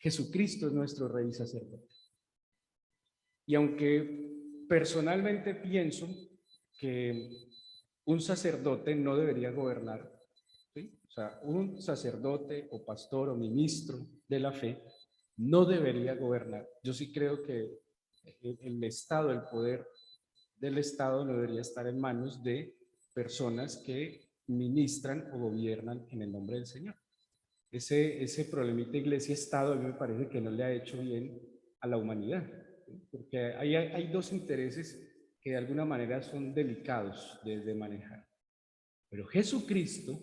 Jesucristo es nuestro Rey y sacerdote. Y aunque personalmente pienso que un sacerdote no debería gobernar, ¿sí? O sea, un sacerdote o pastor o ministro de la fe no debería gobernar. Yo sí creo que el Estado, el poder del Estado no debería estar en manos de personas que ministran o gobiernan en el nombre del Señor. Ese problemita iglesia-estado a mí me parece que no le ha hecho bien a la humanidad, ¿sí? Porque hay dos intereses que de alguna manera son delicados de manejar. Pero Jesucristo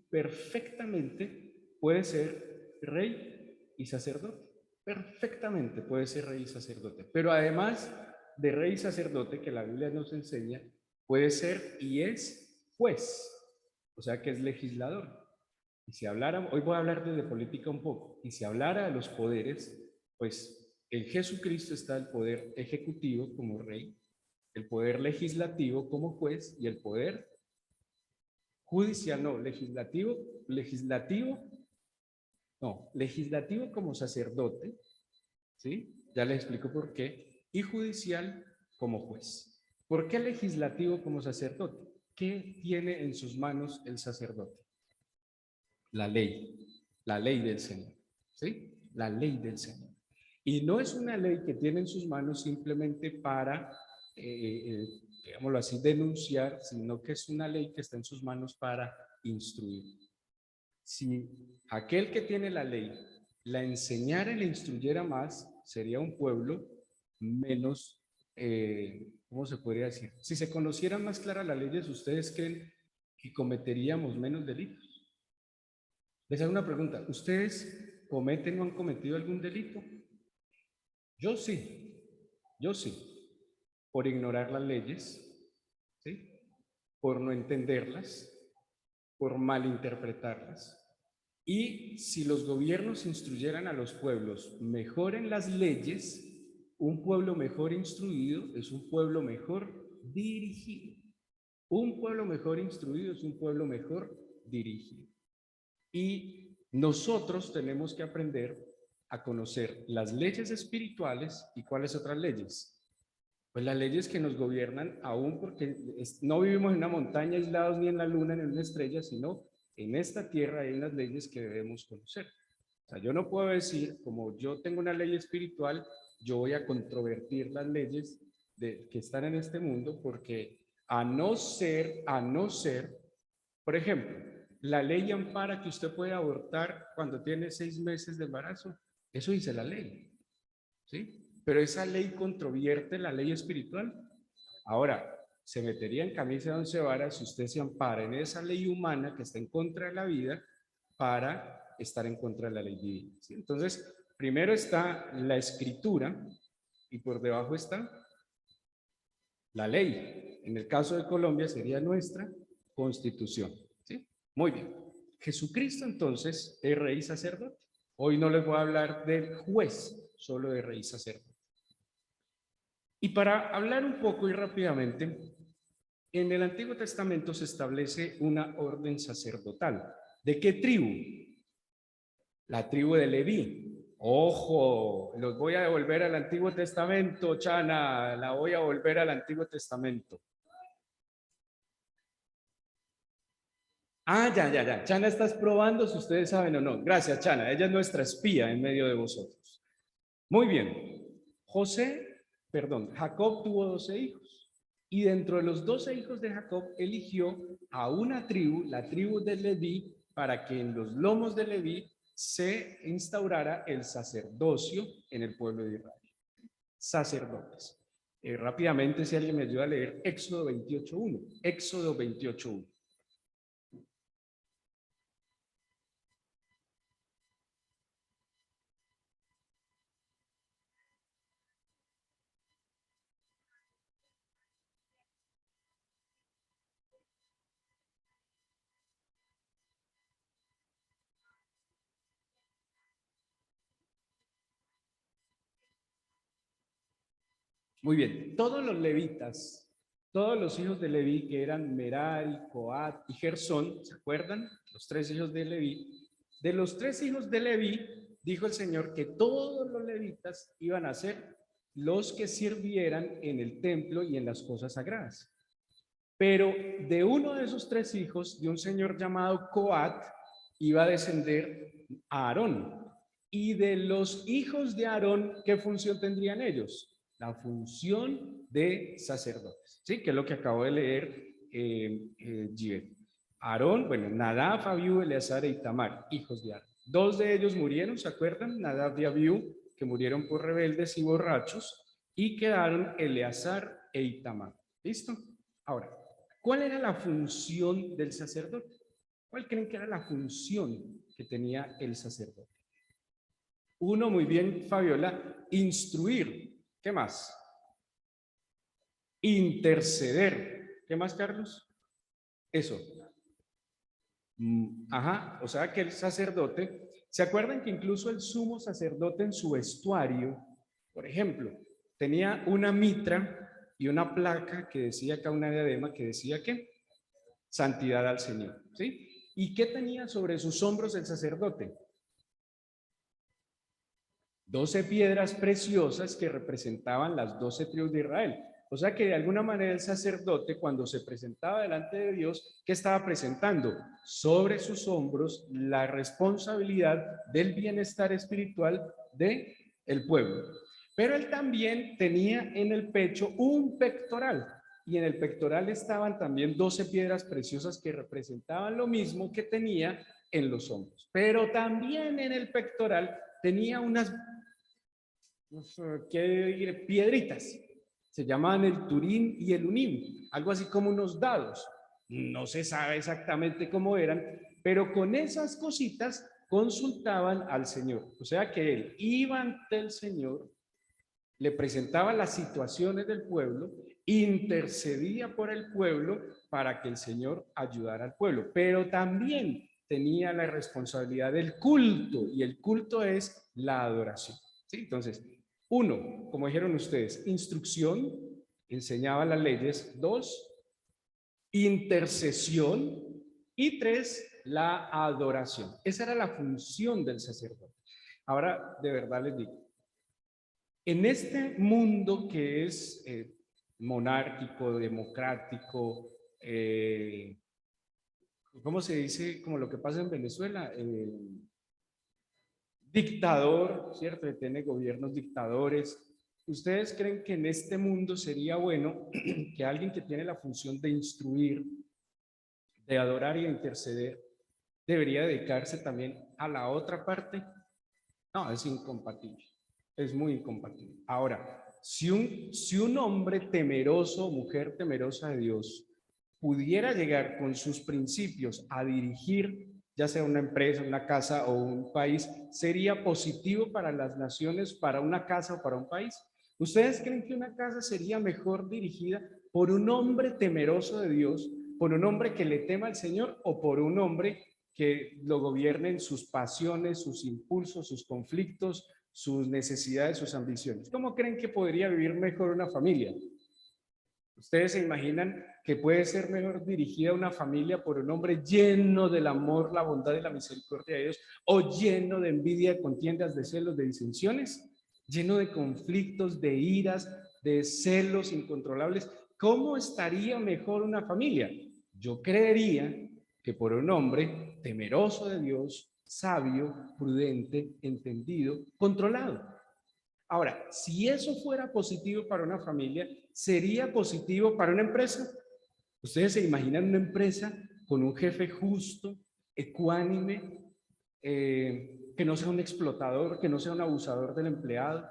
perfectamente puede ser rey y sacerdote. Perfectamente puede ser rey y sacerdote. Pero además de rey y sacerdote, que la Biblia nos enseña, puede ser y es juez. O sea que es legislador. Y si hablara, hoy voy a hablar de política un poco, y si hablara de los poderes, pues en Jesucristo está el poder ejecutivo como rey, el poder legislativo como juez y el poder judicial, no, legislativo como sacerdote, ¿sí? Ya les explico por qué, y judicial como juez. ¿Por qué legislativo como sacerdote? ¿Qué tiene en sus manos el sacerdote? La ley del Señor, ¿sí? La ley del Señor. Y no es una ley que tiene en sus manos simplemente para, digámoslo así, denunciar, sino que es una ley que está en sus manos para instruir. Si aquel que tiene la ley la enseñara y la instruyera más, sería un pueblo menos, ¿cómo se podría decir? Si se conocieran más claras las leyes, ¿ustedes creen que cometeríamos menos delitos? Les hago una pregunta. ¿Ustedes cometen o han cometido algún delito? Yo sí. Yo sí. Por ignorar las leyes, ¿sí? Por no entenderlas, por malinterpretarlas. Y si los gobiernos instruyeran a los pueblos mejor en las leyes, un pueblo mejor instruido es un pueblo mejor dirigido. Un pueblo mejor instruido es un pueblo mejor dirigido. Y nosotros tenemos que aprender a conocer las leyes espirituales y cuáles otras leyes. Pues las leyes que nos gobiernan aún porque no vivimos en una montaña aislados ni en la luna ni en una estrella, sino en esta tierra hay unas leyes que debemos conocer. O sea, yo no puedo decir, como yo tengo una ley espiritual, yo voy a controvertir las leyes que están en este mundo porque a no ser, por ejemplo, la ley ampara que usted puede abortar cuando tiene 6 meses de embarazo. Eso dice la ley, ¿sí? Pero esa ley controvierte la ley espiritual. Ahora, se metería en camisa de 11 varas si usted se ampara en esa ley humana que está en contra de la vida para estar en contra de la ley divina, ¿sí? Entonces, primero está la escritura y por debajo está la ley. En el caso de Colombia sería nuestra constitución, ¿sí? Muy bien. Jesucristo entonces es rey y sacerdote. Hoy no les voy a hablar del juez, solo de rey y sacerdote. Y para hablar un poco y rápidamente, en el Antiguo Testamento se establece una orden sacerdotal. ¿De qué tribu? La tribu de Leví. Ojo, los voy a devolver al Antiguo Testamento, Chana, la voy a volver al Antiguo Testamento. Ah, ya. Chana, estás probando si ustedes saben o no. Gracias, Chana. Ella es nuestra espía en medio de vosotros. Muy bien. Jacob tuvo 12 hijos. Y dentro de los 12 hijos de Jacob eligió a una tribu, la tribu de Leví, para que en los lomos de Leví se instaurara el sacerdocio en el pueblo de Israel. Sacerdotes. Rápidamente, si alguien me ayuda a leer Éxodo 28:1. Éxodo 28:1. Muy bien, todos los levitas, todos los hijos de Leví, que eran Merari, Coat y Gersón, ¿se acuerdan? Los 3 hijos de Leví. De los 3 hijos de Leví, dijo el Señor que todos los levitas iban a ser los que sirvieran en el templo y en las cosas sagradas. Pero de uno de esos tres hijos, de un señor llamado Coat, iba a descender a Aarón. Y de los hijos de Aarón, ¿qué función tendrían ellos? La función de sacerdotes, ¿sí? Que es lo que acabo de leer, Gibet. Aarón, bueno, Nadab, Abiú, Eleazar e Itamar, hijos de Aarón. Dos de ellos murieron, ¿se acuerdan? Nadab y Abiú, que murieron por rebeldes y borrachos, y quedaron Eleazar e Itamar. ¿Listo? Ahora, ¿cuál era la función del sacerdote? ¿Cuál creen que era la función que tenía el sacerdote? Uno, muy bien, Fabiola, instruir. ¿Qué más? Interceder. ¿Qué más, Carlos? Eso. Ajá, o sea que el sacerdote, ¿se acuerdan que incluso el sumo sacerdote en su vestuario, por ejemplo, tenía una mitra y una placa que decía acá, una diadema que decía ¿qué? Santidad al Señor, ¿sí? ¿Y qué tenía sobre sus hombros el sacerdote? 12 piedras preciosas que representaban las 12 tribus de Israel. O sea que de alguna manera el sacerdote, cuando se presentaba delante de Dios, ¿qué estaba presentando? Sobre sus hombros la responsabilidad del bienestar espiritual del pueblo. Pero él también tenía en el pecho un pectoral, y en el pectoral estaban también 12 piedras preciosas que representaban lo mismo que tenía en los hombros. Pero también en el pectoral tenía unas piedritas. Se llamaban el Turín y el Unim, algo así como unos dados. No se sabe exactamente cómo eran, pero con esas cositas consultaban al Señor. O sea que él iba ante el Señor, le presentaba las situaciones del pueblo, intercedía por el pueblo para que el Señor ayudara al pueblo, pero también tenía la responsabilidad del culto, y el culto es la adoración. ¿Sí? Entonces, uno, como dijeron ustedes, instrucción, enseñaba las leyes. Dos, intercesión. Y tres, la adoración. Esa era la función del sacerdote. Ahora, de verdad les digo, en este mundo que es monárquico, democrático, ¿cómo se dice? Como lo que pasa en Venezuela, dictador, ¿cierto? Que tiene gobiernos dictadores. ¿Ustedes creen que en este mundo sería bueno que alguien que tiene la función de instruir, de adorar y de interceder, debería dedicarse también a la otra parte? No, es incompatible. Es muy incompatible. Ahora, si un hombre temeroso o mujer temerosa de Dios pudiera llegar con sus principios a dirigir, ya sea una empresa, una casa o un país, ¿sería positivo para las naciones, para una casa o para un país? ¿Ustedes creen que una casa sería mejor dirigida por un hombre temeroso de Dios, por un hombre que le tema al Señor, o por un hombre que lo gobiernen sus pasiones, sus impulsos, sus conflictos, sus necesidades, sus ambiciones? ¿Cómo creen que podría vivir mejor una familia? ¿Ustedes se imaginan que puede ser mejor dirigida una familia por un hombre lleno del amor, la bondad y la misericordia de Dios, o lleno de envidia, de contiendas, de celos, de disensiones, lleno de conflictos, de iras, de celos incontrolables? ¿Cómo estaría mejor una familia? Yo creería que por un hombre temeroso de Dios, sabio, prudente, entendido, controlado. Ahora, si eso fuera positivo para una familia, ¿sería positivo para una empresa? ¿Ustedes se imaginan una empresa con un jefe justo, ecuánime, que no sea un explotador, que no sea un abusador del empleado,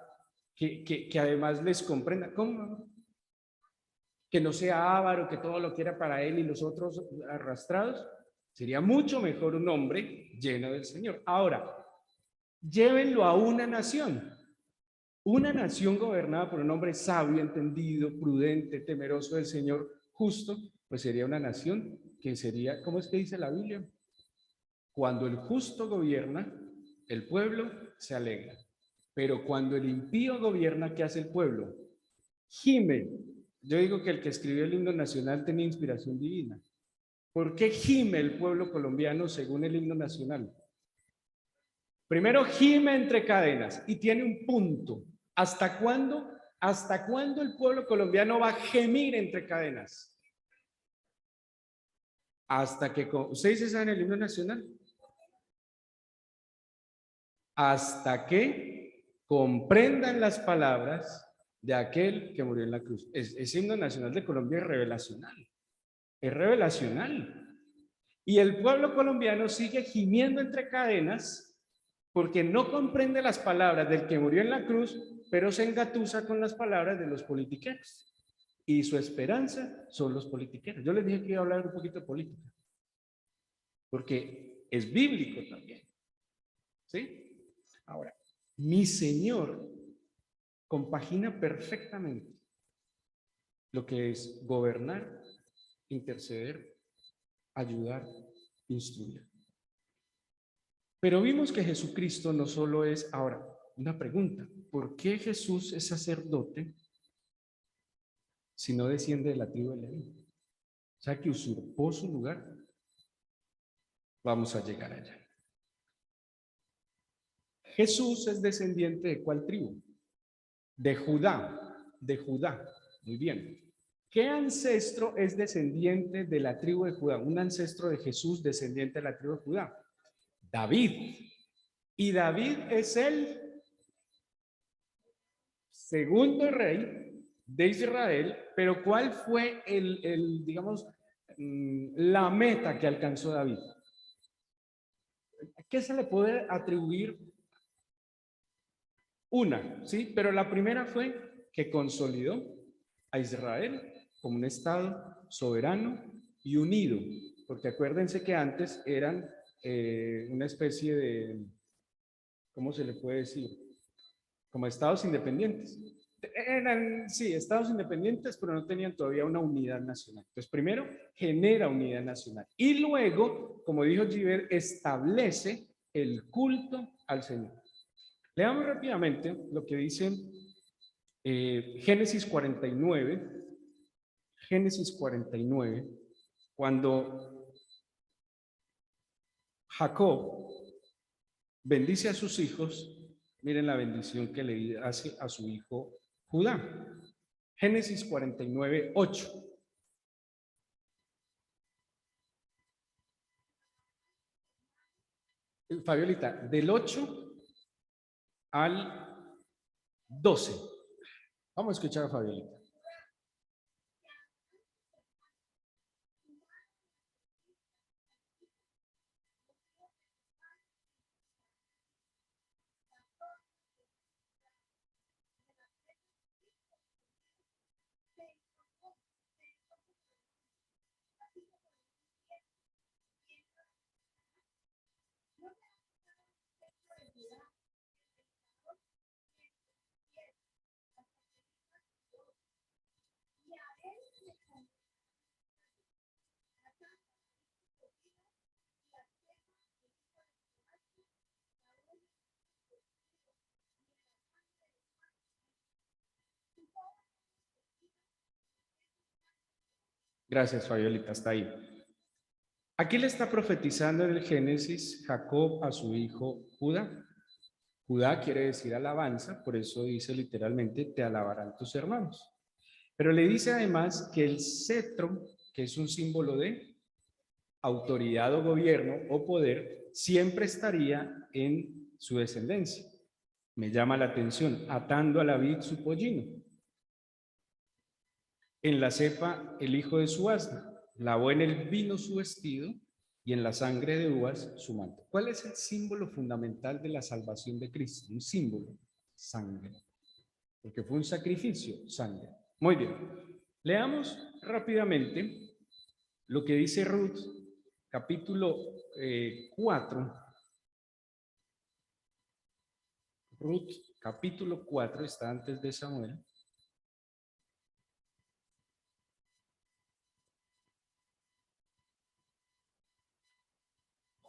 que además les comprenda? ¿Cómo? Que no sea avaro, que todo lo quiera para él y los otros arrastrados. Sería mucho mejor un hombre lleno del Señor. Ahora, llévenlo a una nación. Una nación gobernada por un hombre sabio, entendido, prudente, temeroso del Señor, justo, pues sería una nación que sería, ¿cómo es que dice la Biblia? Cuando el justo gobierna, el pueblo se alegra. Pero cuando el impío gobierna, ¿qué hace el pueblo? Gime. Yo digo que el que escribió el himno nacional tenía inspiración divina. ¿Por qué gime el pueblo colombiano según el himno nacional? Primero gime entre cadenas y tiene un punto. ¿Hasta cuándo? ¿Hasta cuándo el pueblo colombiano va a gemir entre cadenas? Hasta que, ¿ustedes dice en el himno nacional? Hasta que comprendan las palabras de aquel que murió en la cruz. Es himno nacional de Colombia, es revelacional. Es revelacional. Y el pueblo colombiano sigue gimiendo entre cadenas porque no comprende las palabras del que murió en la cruz, pero se engatusa con las palabras de los politiqueros. Y su esperanza son los politiqueros. Yo les dije que iba a hablar un poquito de política, porque es bíblico también. ¿Sí? Ahora, mi Señor compagina perfectamente lo que es gobernar, interceder, ayudar, instruir. Pero vimos que Jesucristo no solo es, ahora, una pregunta, ¿por qué Jesús es sacerdote si no desciende de la tribu de Leví? O sea, que usurpó su lugar. Vamos a llegar allá. Jesús es descendiente ¿de cuál tribu? De Judá, de Judá. Muy bien. ¿Qué ancestro es descendiente de la tribu de Judá? Un ancestro de Jesús descendiente de la tribu de Judá. David. Y David es el segundo rey de Israel, pero ¿cuál fue digamos, la meta que alcanzó David? ¿Qué se le puede atribuir? Una, ¿sí? Pero la primera fue que consolidó a Israel como un estado soberano y unido, porque acuérdense que antes eran una especie de, ¿cómo se le puede decir? Como estados independientes. Eran, sí, estados independientes, pero no tenían todavía una unidad nacional. Entonces, primero, genera unidad nacional. Y luego, como dijo Giver, establece el culto al Señor. Leamos rápidamente lo que dice Génesis 49. Génesis 49, cuando Jacob bendice a sus hijos, miren la bendición que le hace a su hijo Judá. Génesis 49, 8. Fabiolita, del 8 al 12. Vamos a escuchar a Fabiolita. Gracias, Fabiolita, hasta ahí. Aquí le está profetizando en el Génesis Jacob a su hijo Judá. Judá quiere decir alabanza, por eso dice literalmente, te alabarán tus hermanos. Pero le dice además que el cetro, que es un símbolo de autoridad o gobierno o poder, siempre estaría en su descendencia. Me llama la atención, atando a la vid su pollino. En la cepa el hijo de su asna, lavó en el vino su vestido y en la sangre de uvas su manto. ¿Cuál es el símbolo fundamental de la salvación de Cristo? Un símbolo, sangre. Porque fue un sacrificio, sangre. Muy bien. Leamos rápidamente lo que dice Ruth, capítulo 4. Ruth, capítulo 4, está antes de Samuel.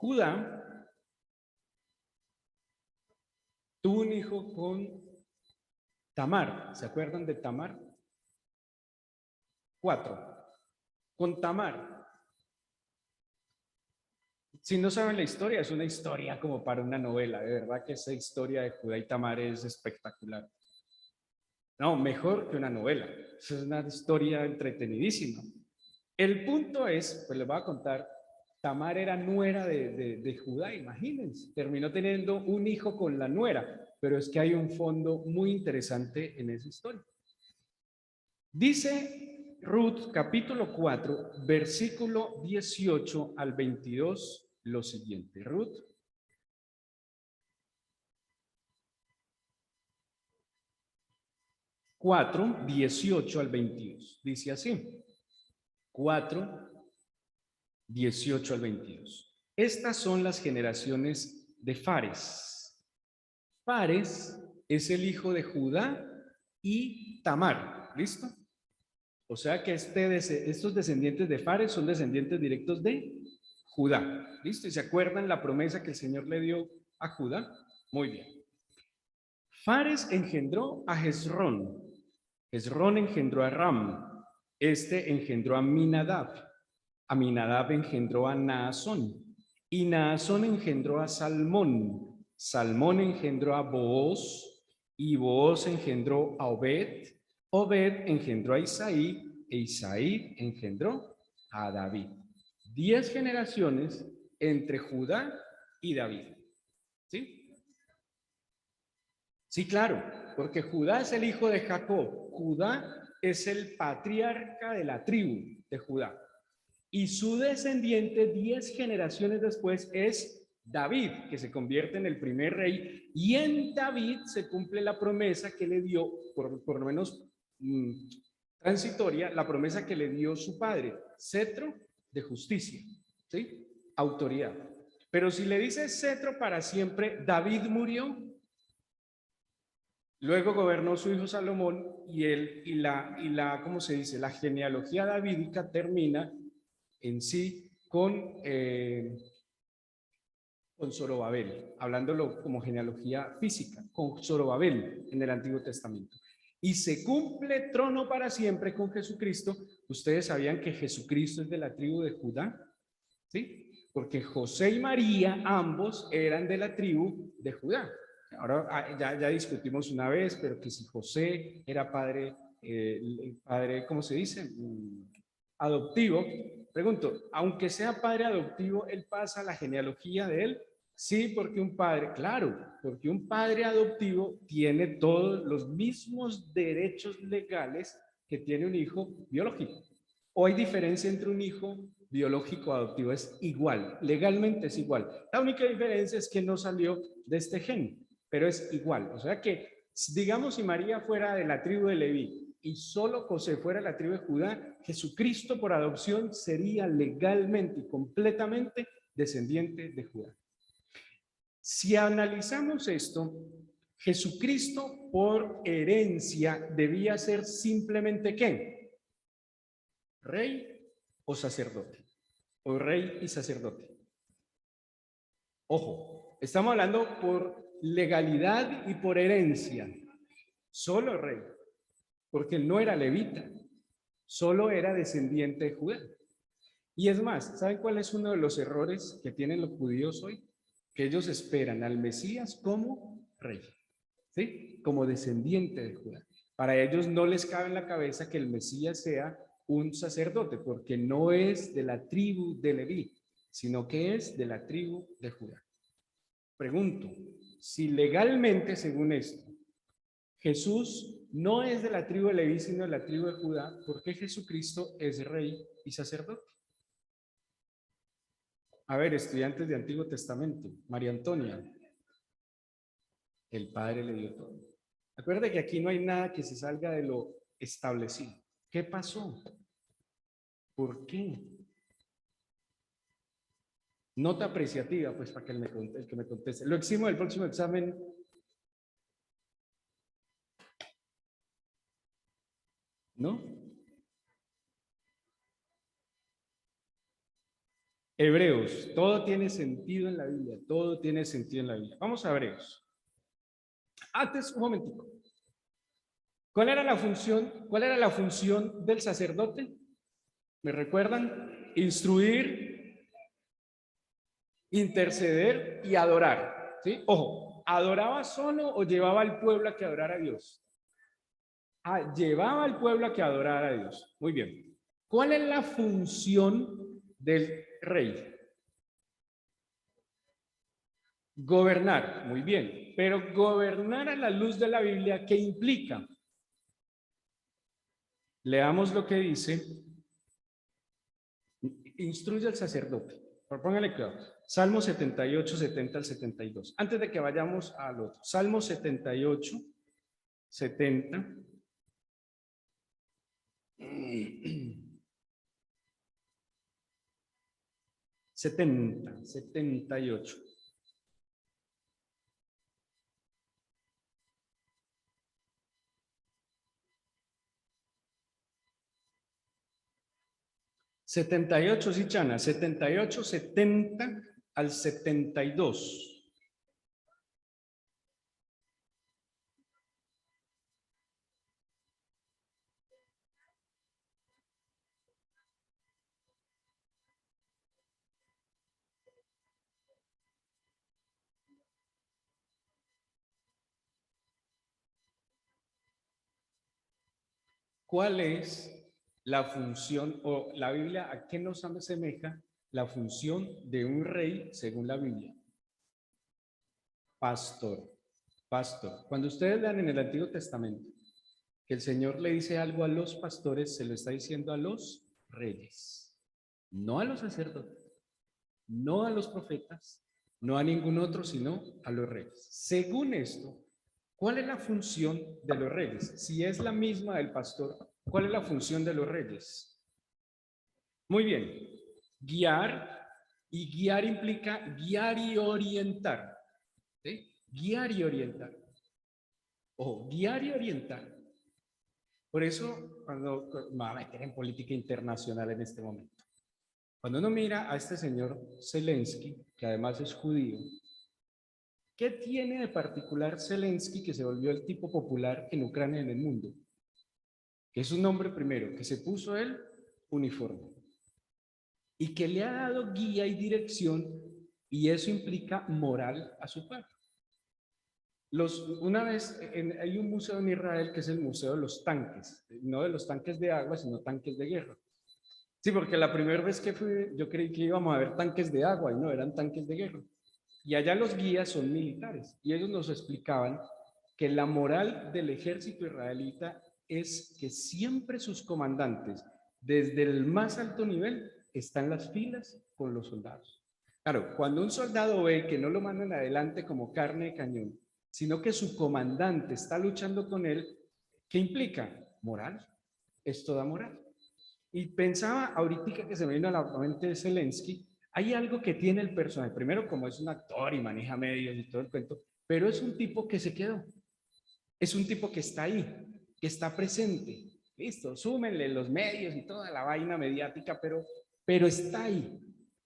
Judá tuvo un hijo con Tamar. ¿Se acuerdan de Tamar? 4. Con Tamar. Si no saben la historia, es una historia como para una novela. De verdad que esa historia de Judá y Tamar es espectacular. No, mejor que una novela. Es una historia entretenidísima. El punto es, pues les voy a contar, Tamar era nuera de Judá, imagínense. Terminó teniendo un hijo con la nuera, pero es que hay un fondo muy interesante en esa historia. Dice Ruth, capítulo 4, versículo 18 al 22, lo siguiente. Ruth 4, 18 al 22. Dice así. 4, 18 al 22. Estas son las generaciones de Fares. Fares es el hijo de Judá y Tamar. ¿Listo? O sea que estos descendientes de Fares son descendientes directos de Judá. ¿Listo? ¿Y se acuerdan la promesa que el Señor le dio a Judá? Muy bien. Fares engendró a Hezrón. Hezrón engendró a Ram. Este engendró a Aminadab. Aminadab engendró a Naasón. Y Naasón engendró a Salmón. Salmón engendró a Booz. Y Booz engendró a Obed. Obed engendró a Isaí. E Isaí engendró a David. 10 generaciones entre Judá y David. ¿Sí? Sí, claro, porque Judá es el hijo de Jacob. Judá es el patriarca de la tribu de Judá. Y su descendiente 10 generaciones después es David, que se convierte en el primer rey. Y en David se cumple la promesa que le dio, por lo menos transitoria, la promesa que le dio su padre, cetro de justicia, ¿sí? Autoridad. Pero si le dice cetro para siempre, David murió. Luego gobernó su hijo Salomón ¿cómo se dice? La genealogía davídica termina en sí con Zorobabel, hablándolo como genealogía física, con Zorobabel en el Antiguo Testamento. Y se cumple trono para siempre con Jesucristo. ¿Ustedes sabían que Jesucristo es de la tribu de Judá? ¿Sí? Porque José y María, ambos eran de la tribu de Judá. Ahora ya discutimos una vez, pero que si José era padre, ¿cómo se dice? Adoptivo. Pregunto, aunque sea padre adoptivo, ¿él pasa la genealogía de él? Sí, porque un padre, claro, porque un padre adoptivo tiene todos los mismos derechos legales que tiene un hijo biológico. ¿O hay diferencia entre un hijo biológico adoptivo? Es igual, legalmente es igual. La única diferencia es que no salió de este gen, pero es igual. O sea que, digamos, si María fuera de la tribu de Leví y solo José fuera de la tribu de Judá, Jesucristo por adopción sería legalmente y completamente descendiente de Judá. Si analizamos esto, Jesucristo por herencia debía ser simplemente ¿qué? Rey o sacerdote, o rey y sacerdote. Ojo, estamos hablando por legalidad y por herencia. Solo rey, porque él no era levita, solo era descendiente de Judá. Y es más, ¿saben cuál es uno de los errores que tienen los judíos hoy? Que ellos esperan al Mesías como rey, ¿sí? Como descendiente de Judá. Para ellos no les cabe en la cabeza que el Mesías sea un sacerdote, porque no es de la tribu de Leví, sino que es de la tribu de Judá. Pregunto, si legalmente, según esto, Jesús no es de la tribu de Leví, sino de la tribu de Judá, ¿por qué Jesucristo es rey y sacerdote? A ver, estudiantes de Antiguo Testamento, María Antonia, el Padre le dio todo. Acuérdate que aquí no hay nada que se salga de lo establecido. ¿Qué pasó? ¿Por qué? Nota apreciativa, pues, para que el que me conteste. Lo eximo del próximo examen. ¿No? Hebreos. Todo tiene sentido en la Biblia. Todo tiene sentido en la Biblia. Vamos a Hebreos. Antes, un momentico. ¿Cuál era la función del sacerdote? ¿Me recuerdan? Instruir interceder y adorar. ¿Sí? Ojo, ¿adoraba solo o llevaba al pueblo a que adorara a Dios? Ah, llevaba al pueblo a que adorara a Dios. Muy bien. ¿Cuál es la función del rey? Gobernar, muy bien. Pero gobernar a la luz de la Biblia, ¿qué implica? Leamos lo que dice. Instruye al sacerdote. Póngale cuidado. Salmo 78, 70 al 72. Antes de que vayamos al otro. Salmo 78, 70. 70, 78. 78, sí, Chana, 78, 70 al 72. ¿Cuál es la función o la Biblia a qué nos asemeja la función de un rey según la Biblia? Pastor, pastor. Cuando ustedes lean en el Antiguo Testamento que el Señor le dice algo a los pastores, se lo está diciendo a los reyes, no a los sacerdotes, no a los profetas, no a ningún otro, sino a los reyes. Según esto, ¿cuál es la función de los reyes? Si es la misma del pastor, ¿cuál es la función de los reyes? Muy bien, guiar, y guiar implica guiar y orientar. ¿Sí? Guiar y orientar. Ojo, guiar y orientar. Por eso, cuando me voy a meter en política internacional en este momento, cuando uno mira a este señor Zelensky, que además es judío, ¿qué tiene de particular Zelensky que se volvió el tipo popular en Ucrania y en el mundo? Que es un hombre primero, que se puso el uniforme y que le ha dado guía y dirección, y eso implica moral a su pueblo. Una vez hay un museo en Israel que es el Museo de los Tanques, no de los tanques de agua, sino tanques de guerra. Sí, porque la primera vez que fui, yo creí que íbamos a ver tanques de agua y no, eran tanques de guerra. Y allá los guías son militares y ellos nos explicaban que la moral del ejército israelita es que siempre sus comandantes, desde el más alto nivel, están en las filas con los soldados. Claro, cuando un soldado ve que no lo mandan adelante como carne de cañón, sino que su comandante está luchando con él, ¿qué implica? Moral. Es toda moral. Y pensaba ahorita que se me vino a la mente de Zelensky, hay algo que tiene el personaje. Primero, como es un actor y maneja medios y todo el cuento, pero es un tipo que se quedó. Es un tipo que está ahí, que está presente. Listo, súmenle los medios y toda la vaina mediática, pero está ahí,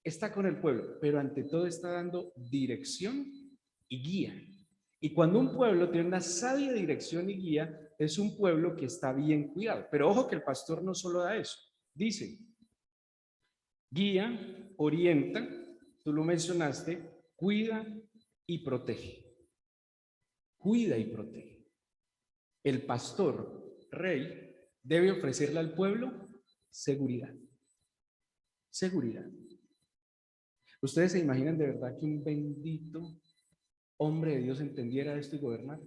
está con el pueblo, pero ante todo está dando dirección y guía. Y cuando un pueblo tiene una sabia dirección y guía, es un pueblo que está bien cuidado. Pero ojo que el pastor no solo da eso. Dice, guía, orienta, tú lo mencionaste, cuida y protege. Cuida y protege. El pastor, rey, debe ofrecerle al pueblo seguridad. Seguridad. ¿Ustedes se imaginan de verdad que un bendito hombre de Dios entendiera esto y gobernara?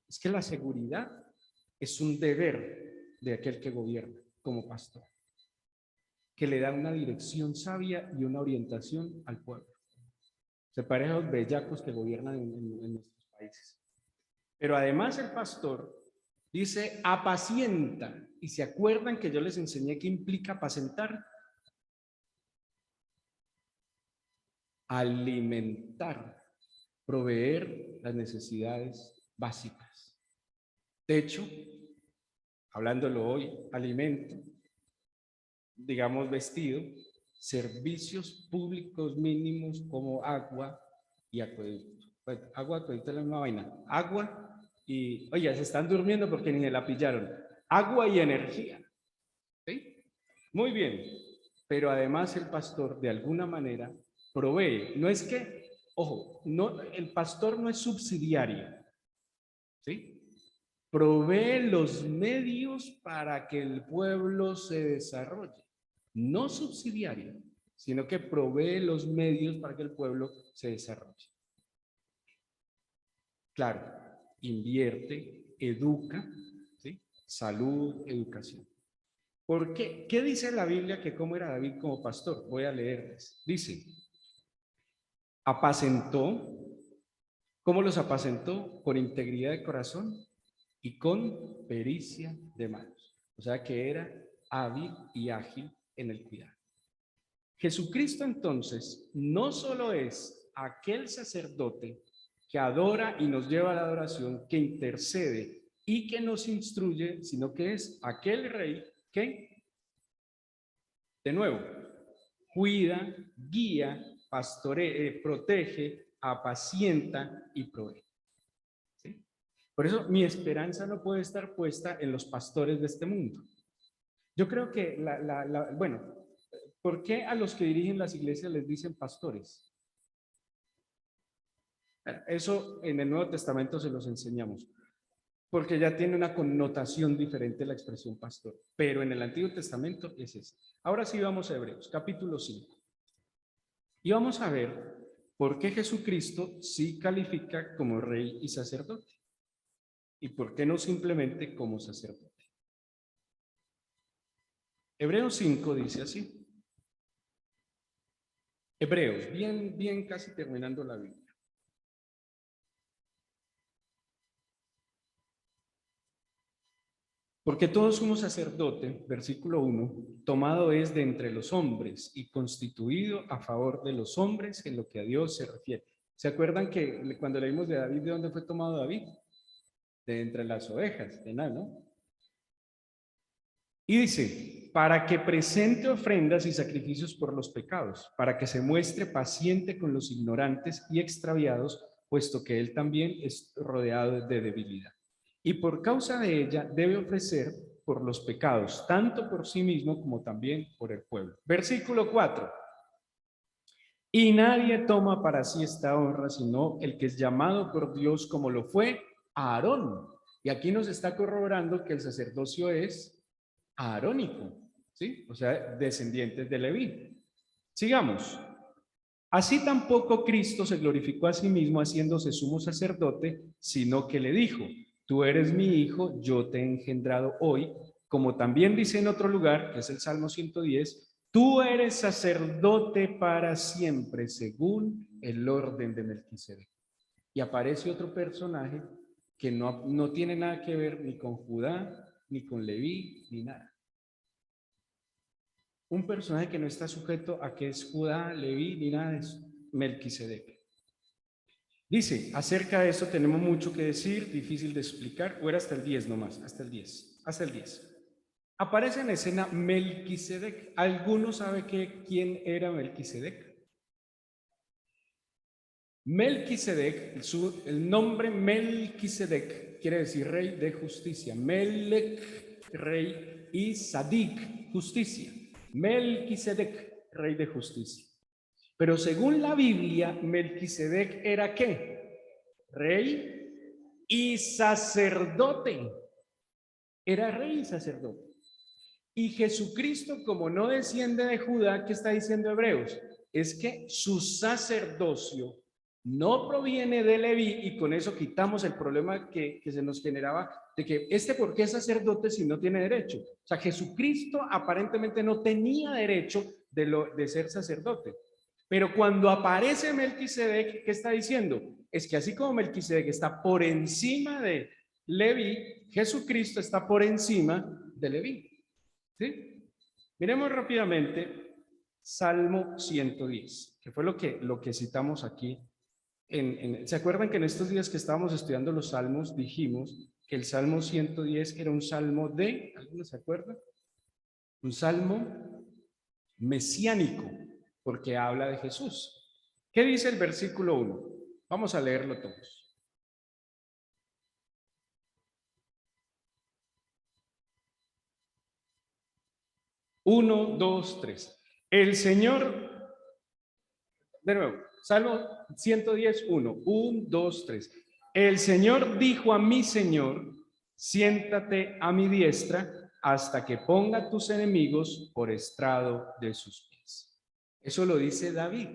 Es que la seguridad es un deber de aquel que gobierna como pastor, que le da una dirección sabia y una orientación al pueblo. Se parece a los bellacos que gobiernan en nuestros países. Pero además el pastor dice apacienta. ¿Y se acuerdan que yo les enseñé qué implica apacentar? Alimentar, proveer las necesidades básicas. Techo, hablándolo hoy, alimento, digamos vestido, servicios públicos mínimos como agua y acueducto. Pues, agua, acueducto es la misma vaina. Agua y, oye, se están durmiendo porque ni la pillaron. Agua y energía. ¿Sí? Muy bien. Pero además el pastor, de alguna manera, Provee. No es que, ojo, no, el pastor no es subsidiario, ¿sí? Provee los medios para que el pueblo se desarrolle. No subsidiario, sino que provee los medios para que el pueblo se desarrolle. Claro, invierte, educa, ¿sí? Salud, educación. ¿Por qué? ¿Qué dice la Biblia que cómo era David como pastor? Voy a leerles. Dice, apacentó. ¿Cómo los apacentó? Con integridad de corazón y con pericia de manos. O sea que era hábil y ágil en el cuidado. Jesucristo entonces no solo es aquel sacerdote que adora y nos lleva a la adoración, que intercede y que nos instruye, sino que es aquel rey que, de nuevo, cuida, guía, pastorea, protege, apacienta y provee. ¿Sí? Por eso mi esperanza no puede estar puesta en los pastores de este mundo. Yo creo que, bueno, ¿por qué a los que dirigen las iglesias les dicen pastores? Eso en el Nuevo Testamento se los enseñamos, porque ya tiene una connotación diferente la expresión pastor, pero en el Antiguo Testamento es ese. Ahora sí vamos a Hebreos, capítulo 5. Y vamos a ver por qué Jesucristo sí califica como rey y sacerdote, y por qué no simplemente como sacerdote. Hebreos 5 dice así. Hebreos, bien casi terminando la Biblia. Porque todo sumo sacerdote, versículo 1, tomado es de entre los hombres y constituido a favor de los hombres en lo que a Dios se refiere. ¿Se acuerdan que cuando leímos de David, de dónde fue tomado David? De entre las ovejas, de nada, ¿no? Y dice, para que presente ofrendas y sacrificios por los pecados, para que se muestre paciente con los ignorantes y extraviados, puesto que él también es rodeado de debilidad. Y por causa de ella debe ofrecer por los pecados, tanto por sí mismo como también por el pueblo. Versículo 4. Y nadie toma para sí esta honra, sino el que es llamado por Dios como lo fue Aarón. Y aquí nos está corroborando que el sacerdocio es aarónico, ¿sí? O sea, descendientes de Leví. Sigamos. Así tampoco Cristo se glorificó a sí mismo haciéndose sumo sacerdote, sino que le dijo, tú eres mi hijo, yo te he engendrado hoy, como también dice en otro lugar, que es el Salmo 110, tú eres sacerdote para siempre, según el orden de Melquisedec. Y aparece otro personaje que no tiene nada que ver ni con Judá, ni con Leví, ni nada. Un personaje que no está sujeto a que es Judá, Leví, ni nada de eso, Melquisedec. Dice, acerca de eso tenemos mucho que decir, difícil de explicar, o era hasta el 10 nomás, hasta el 10, hasta el 10. Aparece en escena Melquisedec. ¿Alguno sabe quién era Melquisedec? Melquisedec, el nombre Melquisedec quiere decir rey de justicia. Melech, rey, y Sadik, justicia. Melquisedec, rey de justicia. Pero según la Biblia, Melquisedec era ¿qué? Rey y sacerdote. Era rey y sacerdote. Y Jesucristo, como no desciende de Judá, ¿qué está diciendo Hebreos? Es que su sacerdocio no proviene de Leví, y con eso quitamos el problema que se nos generaba de que ¿por qué es sacerdote si no tiene derecho? O sea, Jesucristo aparentemente no tenía derecho de ser sacerdote. Pero cuando aparece Melquisedec, ¿qué está diciendo? Es que así como Melquisedec está por encima de Leví, Jesucristo está por encima de Leví. ¿Sí? Miremos rápidamente Salmo 110, que fue lo que citamos aquí. ¿Se acuerdan que en estos días que estábamos estudiando los salmos dijimos que el Salmo 110 era un salmo de, ¿alguien se acuerda? Un salmo mesiánico, porque habla de Jesús. ¿Qué dice el versículo 1? Vamos a leerlo todos. 1, 2, 3. El Señor, De nuevo, Salmo 110, 1. 1, 2, 3. El Señor dijo a mi Señor, siéntate a mi diestra hasta que ponga a tus enemigos por estrado de sus pies. Eso lo dice David.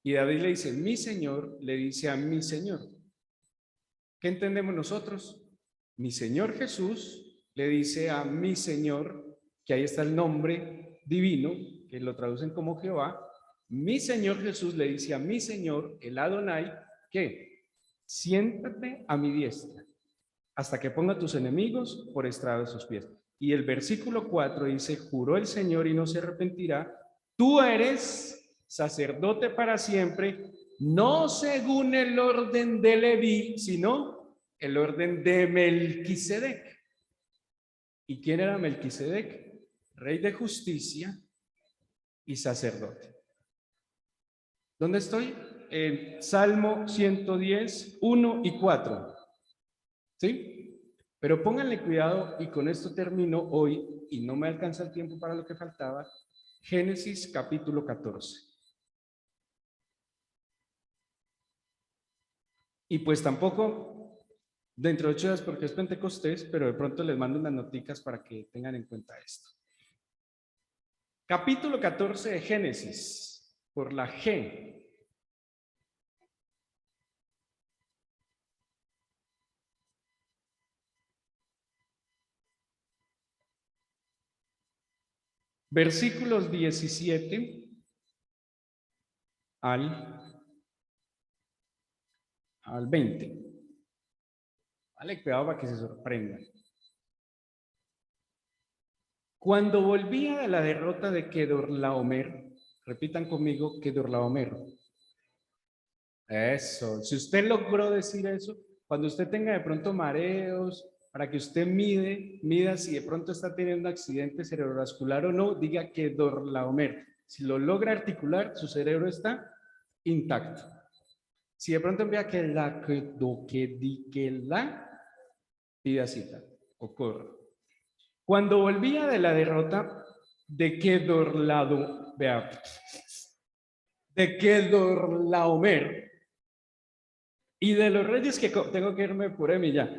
Y David le dice, mi Señor, le dice a mi Señor. ¿Qué entendemos nosotros? Mi Señor Jesús le dice a mi Señor, que ahí está el nombre divino, que lo traducen como Jehová. Mi Señor Jesús le dice a mi Señor, el Adonai, que siéntate a mi diestra hasta que ponga a tus enemigos por estrado de sus pies. Y el versículo 4 dice, juró el Señor y no se arrepentirá, tú eres sacerdote para siempre, no según el orden de Leví, sino el orden de Melquisedec. ¿Y quién era Melquisedec? Rey de justicia y sacerdote. ¿Dónde estoy? En Salmo 110, 1 y 4. ¿Sí? Pero pónganle cuidado, y con esto termino hoy, y no me alcanza el tiempo para lo que faltaba. Génesis capítulo 14. Y pues tampoco dentro de 8 días porque es Pentecostés, pero de pronto les mando unas noticas para que tengan en cuenta esto. Capítulo 14 de Génesis, por la G. Versículos 17 al 20. Vale, cuidado para que se sorprendan. Cuando volvía de la derrota de Kedorlaomer, repitan conmigo, Kedorlaomer. Eso, si usted logró decir eso, cuando usted tenga de pronto mareos, para que usted mida si de pronto está teniendo un accidente cerebrovascular o no, diga Kedorlaomer. Si lo logra articular, su cerebro está intacto. Si de pronto envía que la, que la, pida cita o corra. Cuando volvía de la derrota de Kedorlaomer y de los reyes que tengo que irme por mí ya.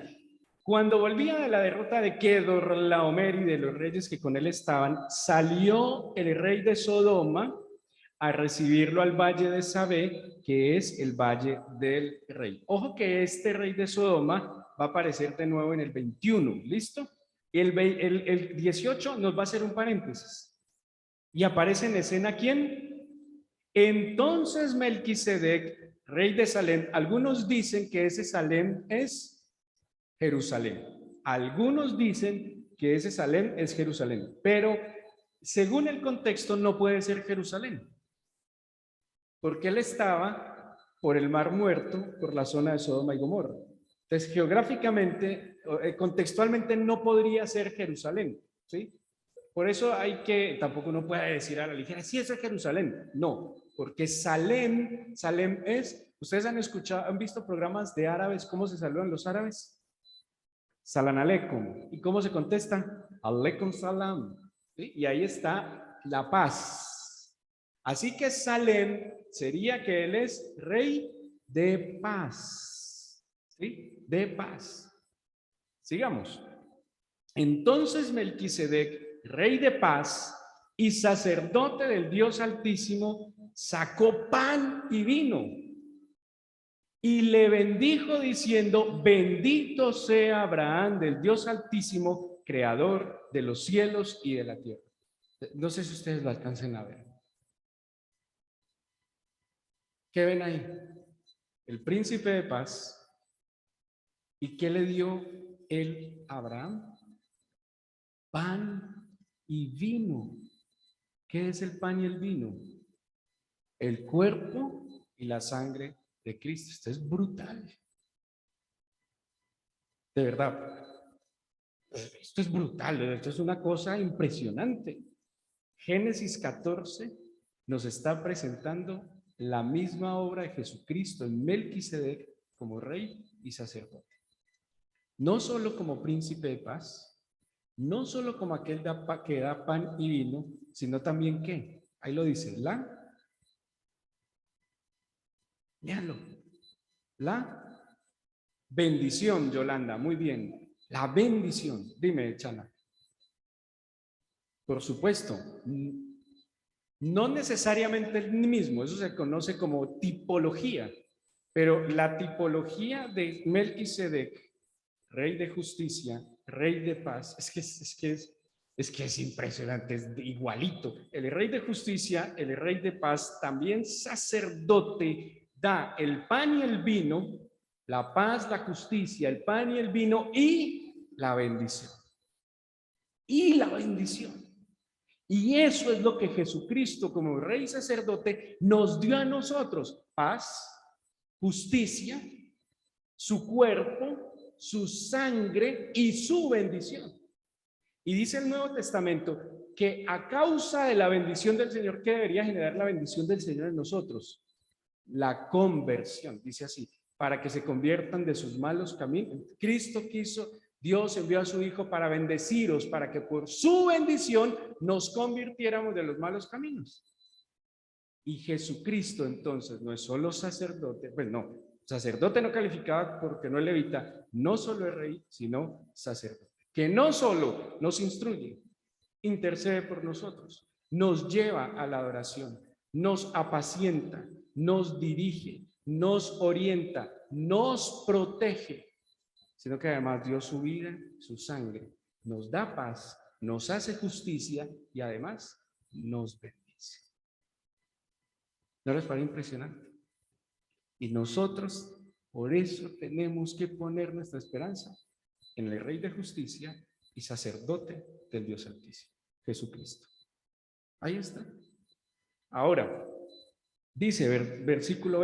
Cuando volvía de la derrota de Kedorlaomer y de los reyes que con él estaban, salió el rey de Sodoma a recibirlo al valle de Sabé, que es el valle del rey. Ojo que este rey de Sodoma va a aparecer de nuevo en el 21, ¿listo? El 18 nos va a hacer un paréntesis. Y aparece en escena ¿quién? Entonces Melquisedec, rey de Salem, algunos dicen que ese Salem es Jerusalén. Algunos dicen que ese Salem es Jerusalén, pero según el contexto no puede ser Jerusalén, porque él estaba por el Mar Muerto, por la zona de Sodoma y Gomorra. Entonces, geográficamente, contextualmente no podría ser Jerusalén, ¿sí? Por eso hay que, tampoco uno puede decir a la ligera, sí, eso es Jerusalén. No, porque Salem es, ustedes han escuchado, han visto programas de árabes, ¿cómo se saludan los árabes? Salam aleikum. ¿Y cómo se contesta? Aleikum salam. ¿Sí? Y ahí está la paz. Así que Salem sería que él es rey de paz. ¿Sí? De paz. Sigamos. Entonces Melquisedec, rey de paz y sacerdote del Dios Altísimo, sacó pan y vino y le bendijo diciendo, bendito sea Abraham del Dios Altísimo, creador de los cielos y de la tierra. No sé si ustedes lo alcancen a ver. ¿Qué ven ahí? El príncipe de paz. ¿Y qué le dio él a Abraham? Pan y vino. ¿Qué es el pan y el vino? El cuerpo y la sangre de Cristo. Esto es brutal. De verdad. Esto es brutal. Esto es una cosa impresionante. Génesis 14 nos está presentando la misma obra de Jesucristo en Melquisedec como rey y sacerdote. No solo como príncipe de paz, no solo como aquel que da pan y vino, sino también ¿qué? Ahí lo dice, la Léalo. La bendición, Yolanda, muy bien. La bendición. Dime, Chana. Por supuesto, no necesariamente el mismo, eso se conoce como tipología, pero la tipología de Melquisedec, rey de justicia, rey de paz, es que es impresionante, es igualito. El rey de justicia, el rey de paz, también sacerdote, da el pan y el vino, la paz, la justicia, el pan y el vino y la bendición. Y la bendición. Y eso es lo que Jesucristo como rey sacerdote nos dio a nosotros. Paz, justicia, su cuerpo, su sangre y su bendición. Y dice el Nuevo Testamento que a causa de la bendición del Señor, ¿qué debería generar la bendición del Señor en nosotros? La conversión, dice así, para que se conviertan de sus malos caminos. Cristo quiso, Dios envió a su Hijo para bendeciros, para que por su bendición nos convirtiéramos de los malos caminos. Y Jesucristo entonces no es solo sacerdote, pues no, sacerdote no calificado porque no es levita, no solo es rey, sino sacerdote, que no solo nos instruye, intercede por nosotros, nos lleva a la adoración, nos apacienta, nos dirige, nos orienta, nos protege, sino que además dio su vida, su sangre, nos da paz, nos hace justicia y además nos bendice. ¿No les parece impresionante? Y nosotros, por eso tenemos que poner nuestra esperanza en el Rey de Justicia y sacerdote del Dios Altísimo, Jesucristo. Ahí está. Ahora, dice versículo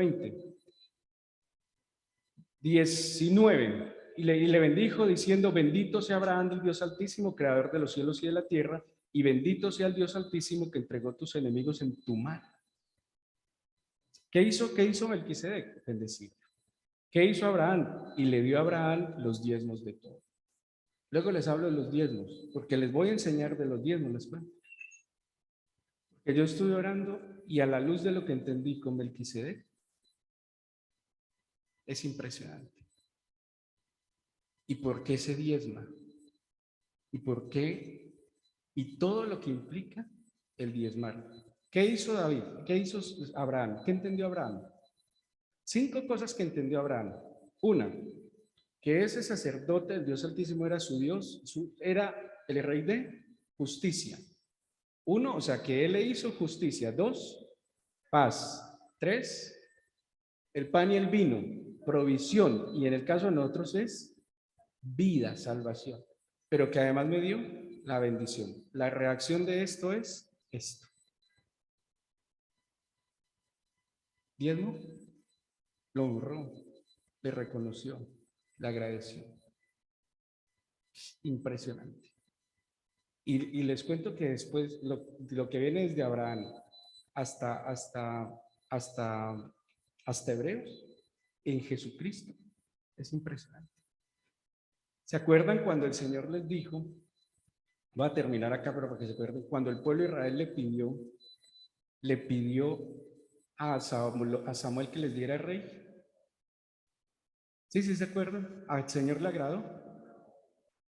19, y le bendijo diciendo, bendito sea Abraham del Dios Altísimo, creador de los cielos y de la tierra, y bendito sea el Dios Altísimo que entregó tus enemigos en tu mano. ¿Qué hizo Melquisedec? Bendecir. ¿Qué hizo Abraham? Y le dio a Abraham los diezmos de todo. Luego les hablo de los diezmos, porque les voy a enseñar de los diezmos, les cuento. Porque yo estuve orando y a la luz de lo que entendí con Melquisedec, es impresionante. ¿Y por qué se diezma? ¿Y por qué? Y todo lo que implica el diezmar. ¿Qué hizo David? ¿Qué hizo Abraham? ¿Qué entendió Abraham? 5 cosas que entendió Abraham. Una, que ese sacerdote del Dios Altísimo era su Dios, era el rey de justicia. 1, o sea, que él le hizo justicia. 2, paz. 3, el pan y el vino, provisión. Y en el caso de nosotros es vida, salvación. Pero que además me dio la bendición. La reacción de esto es esto. Diezmo, lo honró, le reconoció, le agradeció. Impresionante. Y les cuento que después lo que viene desde Abraham hasta Hebreos, en Jesucristo, es impresionante. ¿Se acuerdan cuando el Señor les dijo, voy a terminar acá, pero para que se acuerden, cuando el pueblo de Israel le pidió a Samuel que les diera rey? ¿Sí se acuerdan? ¿Al Señor le agradó?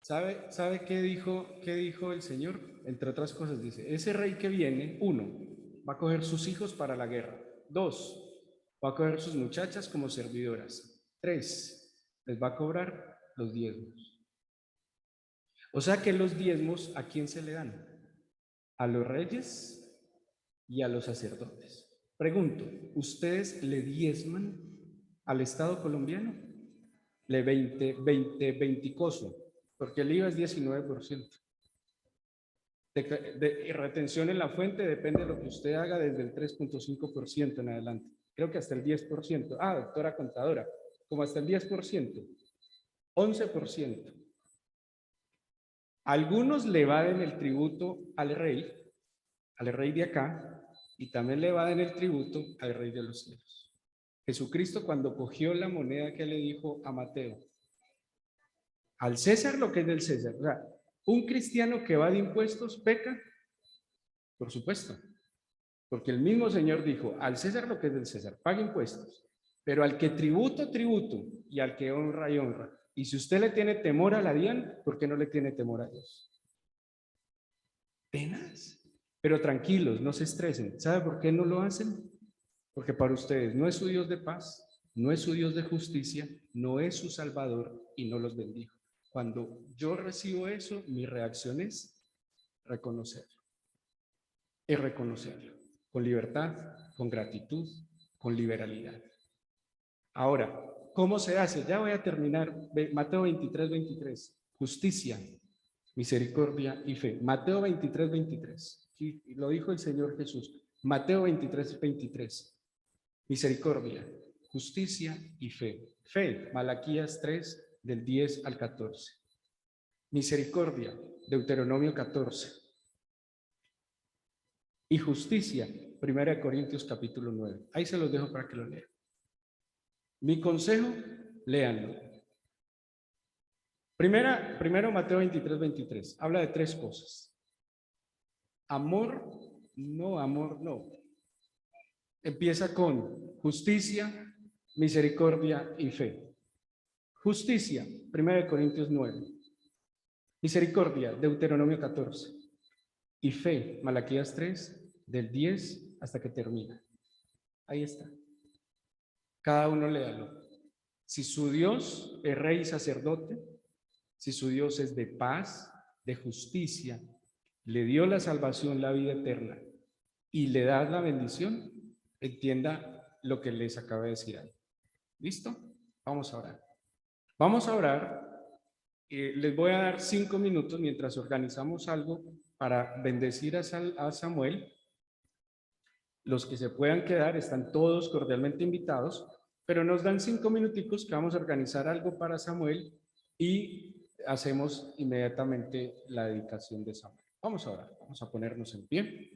¿Sabe qué dijo el Señor? Entre otras cosas dice, ese rey que viene, 1, va a coger sus hijos para la guerra. 2, va a coger sus muchachas como servidoras. 3, les va a cobrar los diezmos. O sea que los diezmos, ¿a quién se le dan? A los reyes y a los sacerdotes. Pregunto, ¿ustedes le diezman al Estado colombiano? Le 20 coso, porque el IVA es 19%. De retención en la fuente depende de lo que usted haga desde el 3.5% en adelante. Creo que hasta el 10%. Doctora contadora, como hasta el 10%. 11%. Algunos le evaden el tributo al rey de acá, y también le evaden el tributo al rey de los cielos. Jesucristo, cuando cogió la moneda, que le dijo a Mateo, al César lo que es del César. O sea, un cristiano que va de impuestos peca, por supuesto, porque el mismo Señor dijo, al César lo que es del César, paga impuestos. Pero al que tributo, tributo, y al que honra, y honra. Y si usted le tiene temor a la DIAN, ¿por qué no le tiene temor a Dios? Tenaz. Pero tranquilos, no se estresen. ¿Sabe por qué no lo hacen? Porque para ustedes no es su Dios de paz, no es su Dios de justicia, no es su Salvador y no los bendijo. Cuando yo recibo eso, mi reacción es reconocerlo. Es reconocerlo. Con libertad, con gratitud, con liberalidad. Ahora, ¿cómo se hace? Ya voy a terminar. Mateo 23, 23. Justicia, misericordia y fe. Mateo 23, 23. Y lo dijo el Señor Jesús. Mateo 23, 23. Misericordia, justicia y fe. Fe, Malaquías 3, del 10 al 14. Misericordia, Deuteronomio 14. Y justicia, 1 Corintios capítulo 9. Ahí se los dejo para que lo lean. Mi consejo, léanlo. Primero Mateo 23, 23. Habla de tres cosas. Amor, no. Empieza con justicia, misericordia y fe. Justicia, 1 Corintios 9. Misericordia, Deuteronomio 14. Y fe, Malaquías 3, del 10 hasta que termina. Ahí está. Cada uno léalo. Si su Dios es rey y sacerdote, si su Dios es de paz, de justicia, le dio la salvación, la vida eterna, y le da la bendición, entienda lo que les acabo de decir ahí. ¿Listo? Vamos a orar. Vamos a orar. Les voy a dar 5 minutos mientras organizamos algo para bendecir a Samuel. Los que se puedan quedar están todos cordialmente invitados, pero nos dan 5 minuticos que vamos a organizar algo para Samuel y hacemos inmediatamente la dedicación de Samuel. Vamos a orar, vamos a ponernos en pie.